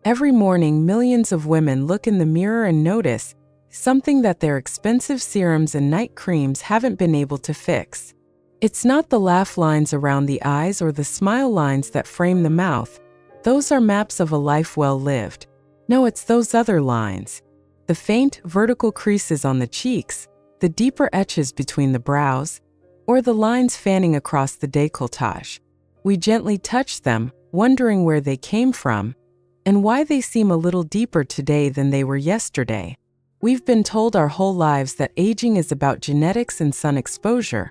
Every morning, millions of women look in the mirror and notice something that their expensive serums and night creams haven't been able to fix. It's not the laugh lines around the eyes or the smile lines that frame the mouth. Those are maps of a life well lived. No, it's those other lines. The faint, vertical creases on the cheeks, the deeper etches between the brows, or the lines fanning across the décolletage. We gently touch them, wondering where they came from, and why they seem a little deeper today than they were yesterday. We've been told our whole lives that aging is about genetics and sun exposure,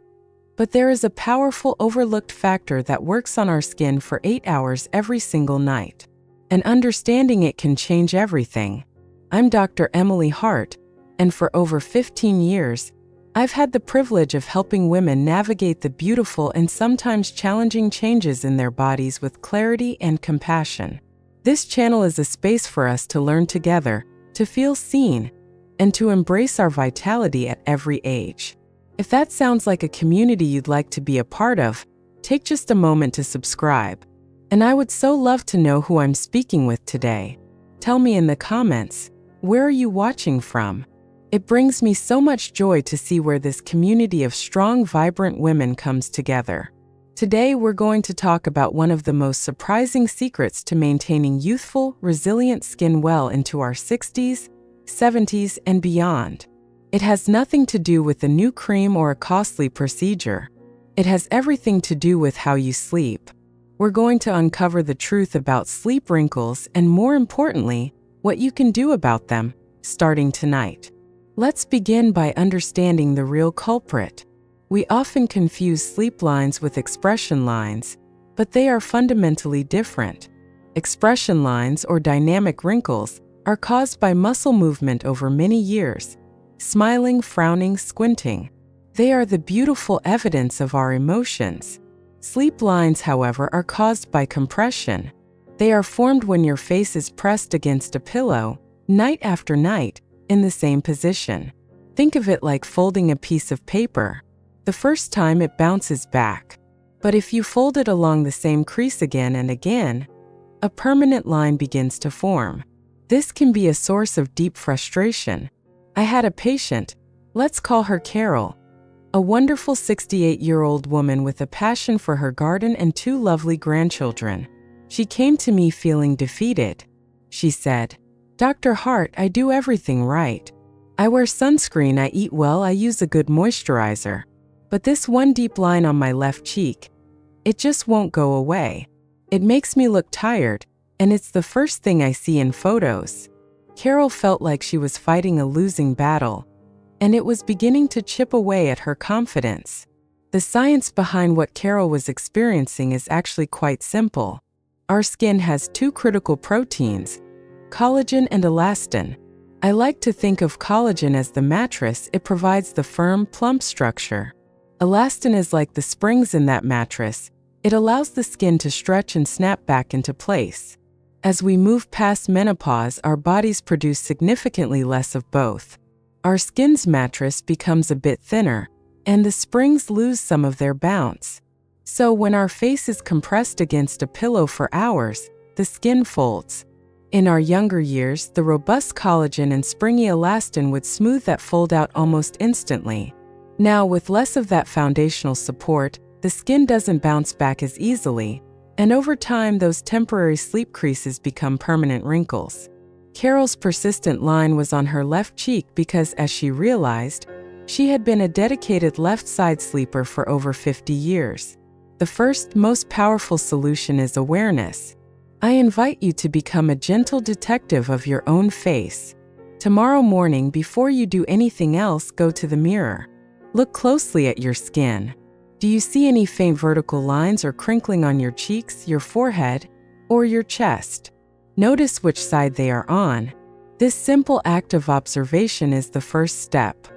but there is a powerful overlooked factor that works on our skin for 8 hours every single night. And understanding it can change everything. I'm Dr. Emily Hart, and for over 15 years, I've had the privilege of helping women navigate the beautiful and sometimes challenging changes in their bodies with clarity and compassion. This channel is a space for us to learn together, to feel seen, and to embrace our vitality at every age. If that sounds like a community you'd like to be a part of, take just a moment to subscribe. And I would so love to know who I'm speaking with today. Tell me in the comments, where are you watching from? It brings me so much joy to see where this community of strong, vibrant women comes together. Today, we're going to talk about one of the most surprising secrets to maintaining youthful, resilient skin well into our 60s, 70s, and beyond. It has nothing to do with a new cream or a costly procedure. It has everything to do with how you sleep. We're going to uncover the truth about sleep wrinkles and, more importantly, what you can do about them, starting tonight. Let's begin by understanding the real culprit. We often confuse sleep lines with expression lines, but they are fundamentally different. Expression lines, or dynamic wrinkles, are caused by muscle movement over many years. Smiling, frowning, squinting. They are the beautiful evidence of our emotions. Sleep lines, however, are caused by compression. They are formed when your face is pressed against a pillow, night after night, in the same position. Think of it like folding a piece of paper. The first time it bounces back. But if you fold it along the same crease again and again, a permanent line begins to form. This can be a source of deep frustration. I had a patient, let's call her Carol, a wonderful 68-year-old woman with a passion for her garden and 2 lovely grandchildren. She came to me feeling defeated. She said, "Dr. Hart, I do everything right. I wear sunscreen, I eat well, I use a good moisturizer. But this one deep line on my left cheek, it just won't go away. It makes me look tired, and it's the first thing I see in photos." Carol felt like she was fighting a losing battle, and it was beginning to chip away at her confidence. The science behind what Carol was experiencing is actually quite simple. Our skin has 2 critical proteins, collagen and elastin. I like to think of collagen as the mattress. It provides the firm, plump structure. Elastin is like the springs in that mattress. It allows the skin to stretch and snap back into place. As we move past menopause, our bodies produce significantly less of both. Our skin's mattress becomes a bit thinner, and the springs lose some of their bounce. So when our face is compressed against a pillow for hours, the skin folds. In our younger years, the robust collagen and springy elastin would smooth that fold out almost instantly. Now, with less of that foundational support, the skin doesn't bounce back as easily, and over time those temporary sleep creases become permanent wrinkles. Carol's persistent line was on her left cheek because, as she realized, she had been a dedicated left side sleeper for over 50 years. The first, most powerful solution is awareness. I invite you to become a gentle detective of your own face. Tomorrow morning, before you do anything else, go to the mirror. Look closely at your skin. Do you see any faint vertical lines or crinkling on your cheeks, your forehead, or your chest? Notice which side they are on. This simple act of observation is the first step.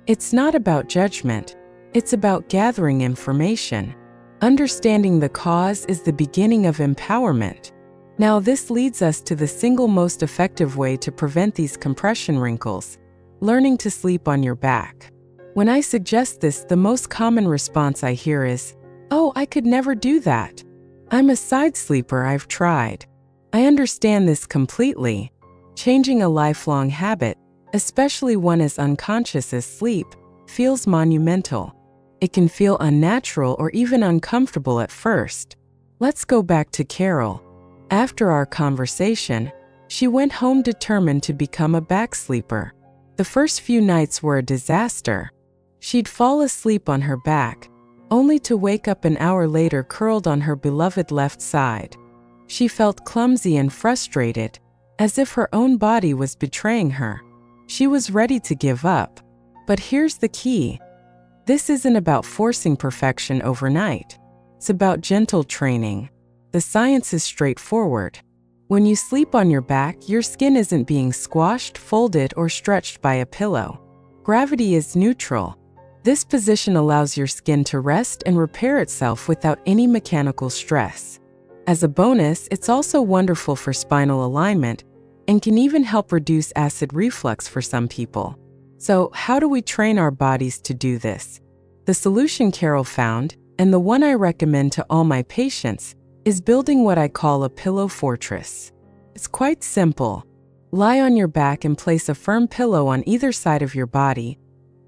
It's not about judgment. It's about gathering information. Understanding the cause is the beginning of empowerment. Now, this leads us to the single most effective way to prevent these compression wrinkles: learning to sleep on your back. When I suggest this, the most common response I hear is, "Oh, I could never do that. I'm a side sleeper, I've tried." I understand this completely. Changing a lifelong habit, especially one as unconscious as sleep, feels monumental. It can feel unnatural or even uncomfortable at first. Let's go back to Carol. After our conversation, she went home determined to become a back sleeper. The first few nights were a disaster. She'd fall asleep on her back, only to wake up an hour later curled on her beloved left side. She felt clumsy and frustrated, as if her own body was betraying her. She was ready to give up. But here's the key. This isn't about forcing perfection overnight. It's about gentle training. The science is straightforward. When you sleep on your back, your skin isn't being squashed, folded, or stretched by a pillow. Gravity is neutral. This position allows your skin to rest and repair itself without any mechanical stress. As a bonus, it's also wonderful for spinal alignment and can even help reduce acid reflux for some people. So, how do we train our bodies to do this? The solution Carol found, and the one I recommend to all my patients, is building what I call a pillow fortress. It's quite simple. Lie on your back and place a firm pillow on either side of your body,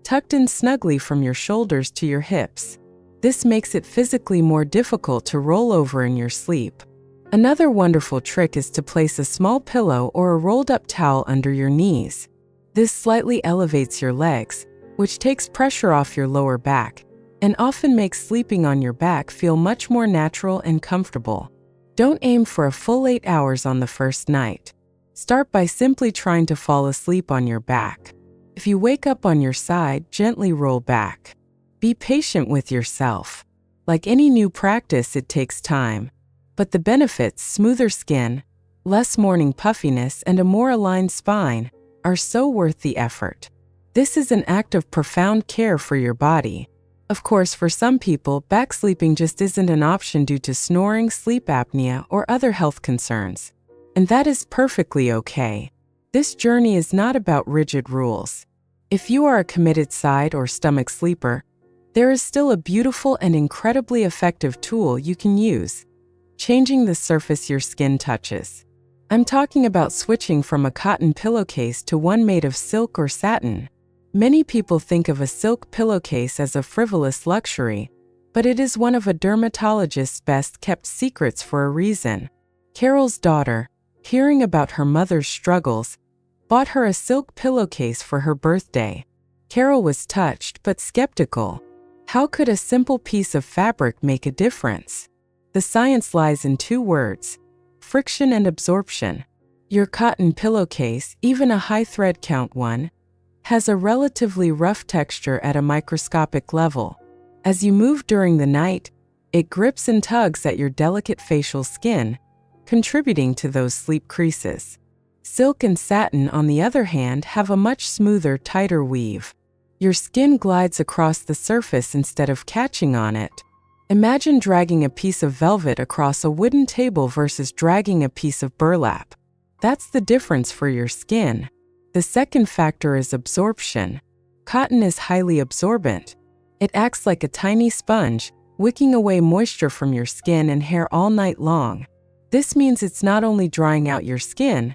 tucked in snugly from your shoulders to your hips. This makes it physically more difficult to roll over in your sleep. Another wonderful trick is to place a small pillow or a rolled-up towel under your knees. This slightly elevates your legs, which takes pressure off your lower back, and often makes sleeping on your back feel much more natural and comfortable. Don't aim for a full 8 hours on the first night. Start by simply trying to fall asleep on your back. If you wake up on your side, gently roll back. Be patient with yourself. Like any new practice, it takes time. But the benefits, smoother skin, less morning puffiness, and a more aligned spine, are so worth the effort. This is an act of profound care for your body. Of course, for some people, back sleeping just isn't an option due to snoring, sleep apnea, or other health concerns. And that is perfectly okay. This journey is not about rigid rules. If you are a committed side or stomach sleeper, there is still a beautiful and incredibly effective tool you can use: changing the surface your skin touches. I'm talking about switching from a cotton pillowcase to one made of silk or satin. Many people think of a silk pillowcase as a frivolous luxury, but it is one of a dermatologist's best-kept secrets for a reason. Carol's daughter, hearing about her mother's struggles, bought her a silk pillowcase for her birthday. Carol was touched but skeptical. How could a simple piece of fabric make a difference? The science lies in 2 words: friction and absorption. Your cotton pillowcase, even a high thread count one, has a relatively rough texture at a microscopic level. As you move during the night, it grips and tugs at your delicate facial skin, contributing to those sleep creases. Silk and satin, on the other hand, have a much smoother, tighter weave. Your skin glides across the surface instead of catching on it. Imagine dragging a piece of velvet across a wooden table versus dragging a piece of burlap. That's the difference for your skin. The second factor is absorption. Cotton is highly absorbent. It acts like a tiny sponge, wicking away moisture from your skin and hair all night long. This means it's not only drying out your skin,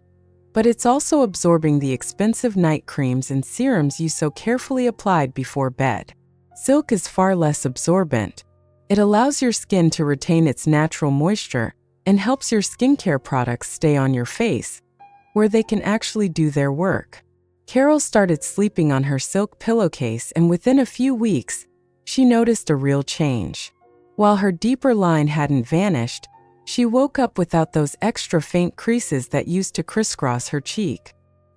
but it's also absorbing the expensive night creams and serums you so carefully applied before bed. Silk is far less absorbent. It allows your skin to retain its natural moisture and helps your skincare products stay on your face, where they can actually do their work. Carol started sleeping on her silk pillowcase, and within a few weeks, she noticed a real change. While her deeper line hadn't vanished, she woke up without those extra faint creases that used to crisscross her cheek.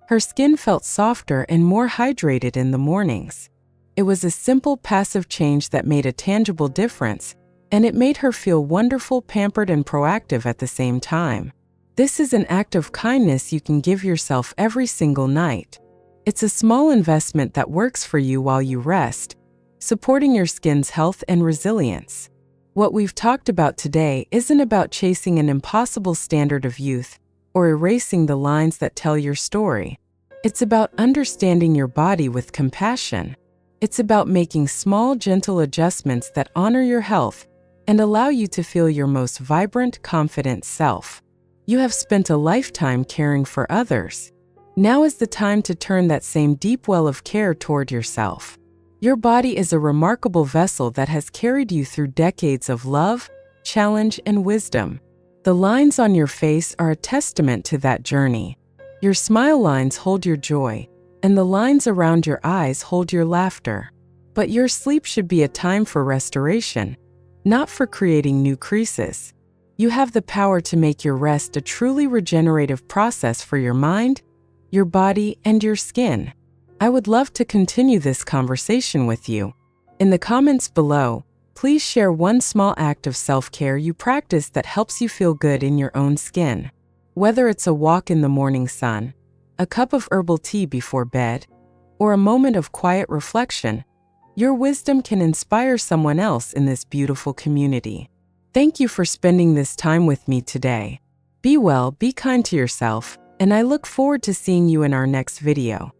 Her skin felt softer and more hydrated in the mornings. It was a simple, passive change that made a tangible difference, and it made her feel wonderful, pampered, and proactive at the same time. This is an act of kindness you can give yourself every single night. It's a small investment that works for you while you rest, supporting your skin's health and resilience. What we've talked about today isn't about chasing an impossible standard of youth or erasing the lines that tell your story. It's about understanding your body with compassion. It's about making small, gentle adjustments that honor your health and allow you to feel your most vibrant, confident self. You have spent a lifetime caring for others. Now is the time to turn that same deep well of care toward yourself. Your body is a remarkable vessel that has carried you through decades of love, challenge, and wisdom. The lines on your face are a testament to that journey. Your smile lines hold your joy, and the lines around your eyes hold your laughter. But your sleep should be a time for restoration, not for creating new creases. You have the power to make your rest a truly regenerative process for your mind, your body, and your skin. I would love to continue this conversation with you. In the comments below, please share one small act of self-care you practice that helps you feel good in your own skin. Whether it's a walk in the morning sun, a cup of herbal tea before bed, or a moment of quiet reflection, your wisdom can inspire someone else in this beautiful community. Thank you for spending this time with me today. Be well, be kind to yourself, and I look forward to seeing you in our next video.